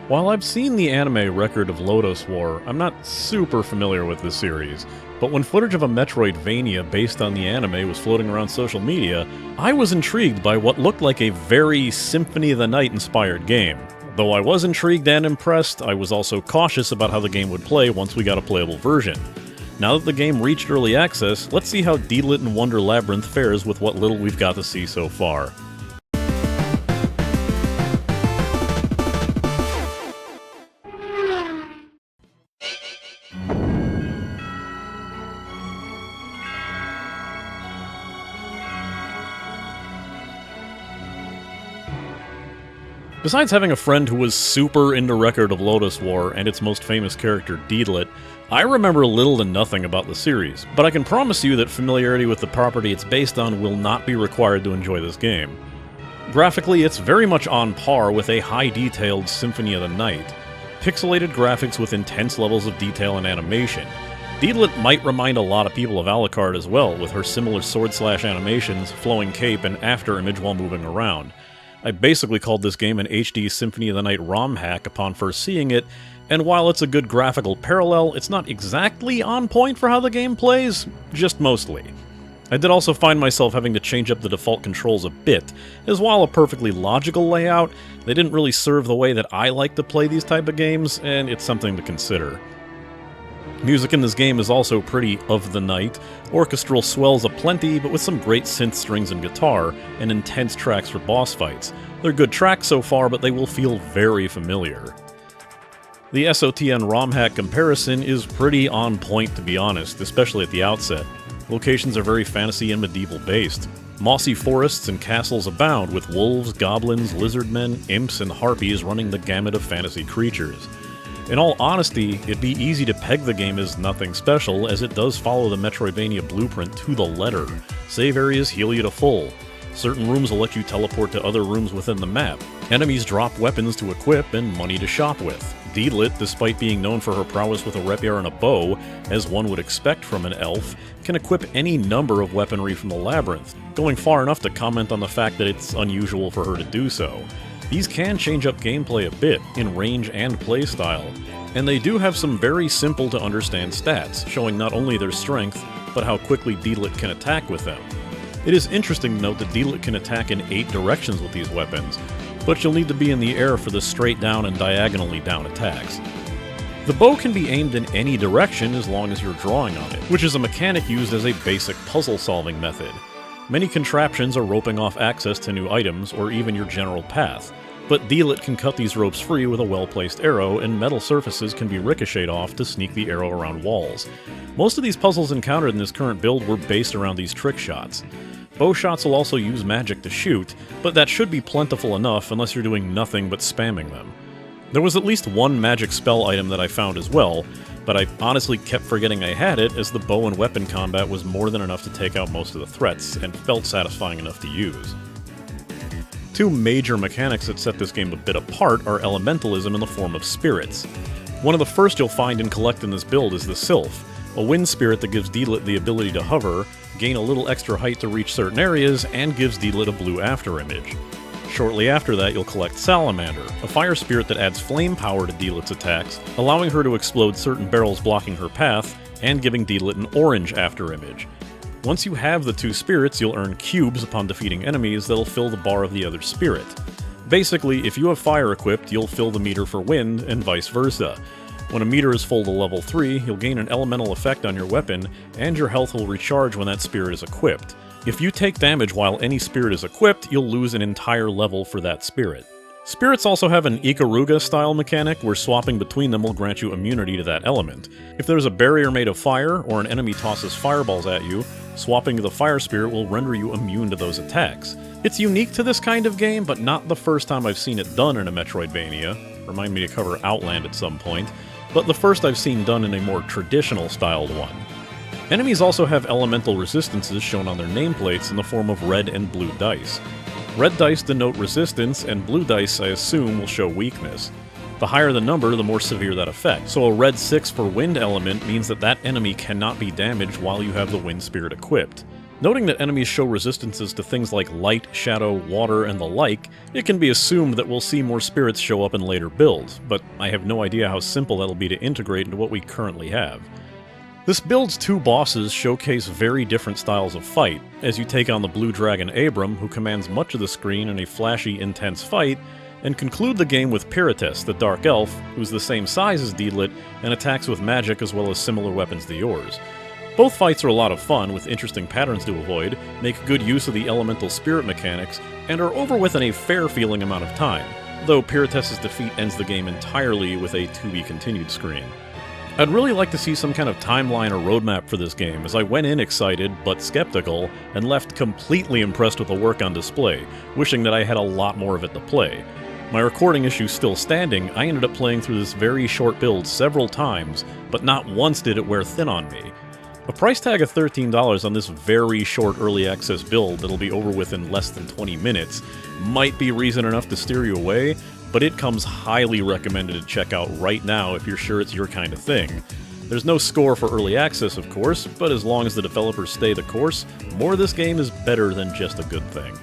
While I've seen the anime Record of Lodoss War, I'm not super familiar with the series, but when footage of a Metroidvania based on the anime was floating around social media, I was intrigued by what looked like a very Symphony of the Night inspired game. Though I was intrigued and impressed, I was also cautious about how the game would play once we got a playable version. Now that the game reached early access, let's see how Deedlit and Wonder Labyrinth fares with what little we've got to see so far. Besides having a friend who was super into Record of Lodoss War and its most famous character, Deedlit, I remember little to nothing about the series, but I can promise you that familiarity with the property it's based on will not be required to enjoy this game. Graphically, it's very much on par with a high-detailed Symphony of the Night. Pixelated graphics with intense levels of detail and animation. Deedlit might remind a lot of people of Alucard as well, with her similar sword-slash animations, flowing cape, and after-image while moving around. I basically called this game an HD Symphony of the Night ROM hack upon first seeing it, and while it's a good graphical parallel, it's not exactly on point for how the game plays, just mostly. I did also find myself having to change up the default controls a bit, as while a perfectly logical layout, they didn't really serve the way that I like to play these type of games, and it's something to consider. Music in this game is also pretty of the night, orchestral swells aplenty, but with some great synth strings and guitar, and intense tracks for boss fights. They're good tracks so far, but they will feel very familiar. The SOTN ROM hack comparison is pretty on point, to be honest, especially at the outset. Locations are very fantasy and medieval based. Mossy forests and castles abound, with wolves, goblins, lizardmen, imps, and harpies running the gamut of fantasy creatures. In all honesty, it'd be easy to peg the game as nothing special, as it does follow the Metroidvania blueprint to the letter. Save areas heal you to full. Certain rooms will let you teleport to other rooms within the map. Enemies drop weapons to equip and money to shop with. Deedlit, despite being known for her prowess with a rapier and a bow, as one would expect from an elf, can equip any number of weaponry from the Labyrinth, going far enough to comment on the fact that it's unusual for her to do so. These can change up gameplay a bit, in range and playstyle, and they do have some very simple to understand stats, showing not only their strength, but how quickly Deedlit can attack with them. It is interesting to note that Deedlit can attack in 8 directions with these weapons, but you'll need to be in the air for the straight down and diagonally down attacks. The bow can be aimed in any direction as long as you're drawing on it, which is a mechanic used as a basic puzzle-solving method. Many contraptions are roping off access to new items, or even your general path, but Deedlit can cut these ropes free with a well-placed arrow, and metal surfaces can be ricocheted off to sneak the arrow around walls. Most of these puzzles encountered in this current build were based around these trick shots. Bow shots will also use magic to shoot, but that should be plentiful enough unless you're doing nothing but spamming them. There was at least one magic spell item that I found as well, but I honestly kept forgetting I had it, as the bow and weapon combat was more than enough to take out most of the threats, and felt satisfying enough to use. Two major mechanics that set this game a bit apart are elementalism in the form of spirits. One of the first you'll find and collect in this build is the Sylph, a wind spirit that gives Deedlit the ability to hover, gain a little extra height to reach certain areas, and gives Deedlit a blue afterimage. Shortly after that, you'll collect Salamander, a fire spirit that adds flame power to Deedlit's attacks, allowing her to explode certain barrels blocking her path, and giving Deedlit an orange afterimage. Once you have the two spirits, you'll earn cubes upon defeating enemies that'll fill the bar of the other spirit. Basically, if you have fire equipped, you'll fill the meter for wind, and vice versa. When a meter is full to level 3, you'll gain an elemental effect on your weapon, and your health will recharge when that spirit is equipped. If you take damage while any spirit is equipped, you'll lose an entire level for that spirit. Spirits also have an Ikaruga-style mechanic where swapping between them will grant you immunity to that element. If there's a barrier made of fire, or an enemy tosses fireballs at you, swapping to the fire spirit will render you immune to those attacks. It's unique to this kind of game, but not the first time I've seen it done in a Metroidvania. Remind me to cover Outland at some point, but the first I've seen done in a more traditional styled one. Enemies also have elemental resistances shown on their nameplates in the form of red and blue dice. Red dice denote resistance, and blue dice, I assume, will show weakness. The higher the number, the more severe that effect. So a red 6 for wind element means that that enemy cannot be damaged while you have the wind spirit equipped. Noting that enemies show resistances to things like light, shadow, water, and the like, it can be assumed that we'll see more spirits show up in later builds, but I have no idea how simple that'll be to integrate into what we currently have. This build's 2 bosses showcase very different styles of fight, as you take on the Blue Dragon Abram, who commands much of the screen in a flashy, intense fight, and conclude the game with Pyrites, the Dark Elf, who's the same size as Deedlit and attacks with magic as well as similar weapons to yours. Both fights are a lot of fun, with interesting patterns to avoid, make good use of the elemental spirit mechanics, and are over with in a fair-feeling amount of time, though Pyrites' defeat ends the game entirely with a to-be-continued screen. I'd really like to see some kind of timeline or roadmap for this game, as I went in excited, but skeptical, and left completely impressed with the work on display, wishing that I had a lot more of it to play. My recording issue still standing, I ended up playing through this very short build several times, but not once did it wear thin on me. A price tag of $13 on this very short early access build that'll be over with in less than 20 minutes might be reason enough to steer you away, but it comes highly recommended to check out right now if you're sure it's your kind of thing. There's no score for early access, of course, but as long as the developers stay the course, more of this game is better than just a good thing.